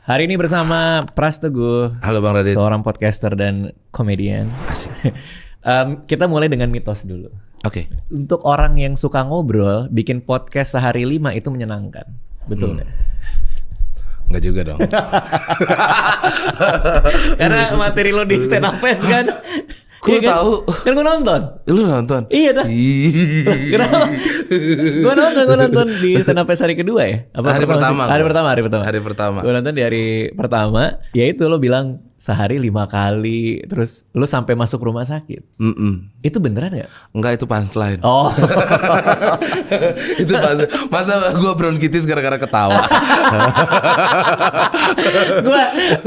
Hari ini bersama Pras Teguh, Halo Bang Radit. seorang podcaster dan komedian. Asik. Kita mulai dengan mitos dulu. Oke. Untuk orang yang suka ngobrol, bikin podcast sehari 5 itu menyenangkan. Betul nggak? Enggak juga dong. Karena materi lo di stand up fest kan. Kok Iya lo kan? tahu? Kan gue nonton. Lu nonton? Iya dah. Kenapa? Gue nonton di stand up fest hari kedua ya? Hari pertama. Hari pertama. Hari pertama. Gue nonton di hari pertama. Ya itu lo bilang sehari 5 kali. Terus lo sampai masuk rumah sakit. Itu beneran gak? Enggak, itu punchline. Oh. Itu punchline. Masa gua bronkitis gara-gara ketawa?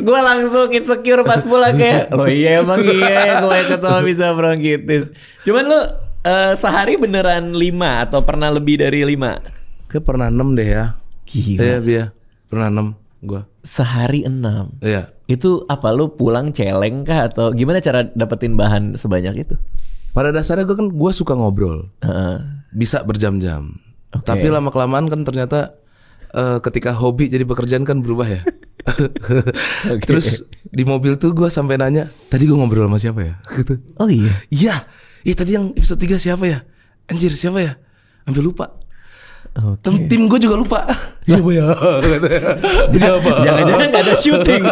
Gua langsung insecure pas pulang kayak lo iya emang iya gue ketawa bisa bronkitis. Cuman lo sehari beneran 5 atau pernah lebih dari 5? Kayak pernah 6 deh ya. Gila. Iya. Pernah 6 gua. Sehari 6. Iya. Itu apa lo pulang celeng kah atau gimana cara dapetin bahan sebanyak itu? Pada dasarnya gua suka ngobrol. Heeh. Bisa berjam-jam. Oke. Tapi lama-kelamaan kan ternyata ketika hobi jadi pekerjaan kan berubah ya. Oke. Terus di mobil tuh gua sampai nanya, tadi gua ngobrol sama siapa ya? Gitu. Oh iya. Iya. Tadi yang episode 3 siapa ya? Anjir, siapa ya? Sampai lupa. Oke. Tim gue juga lupa. Siapa ya? Siapa? Jangan-jangan gak ada syuting.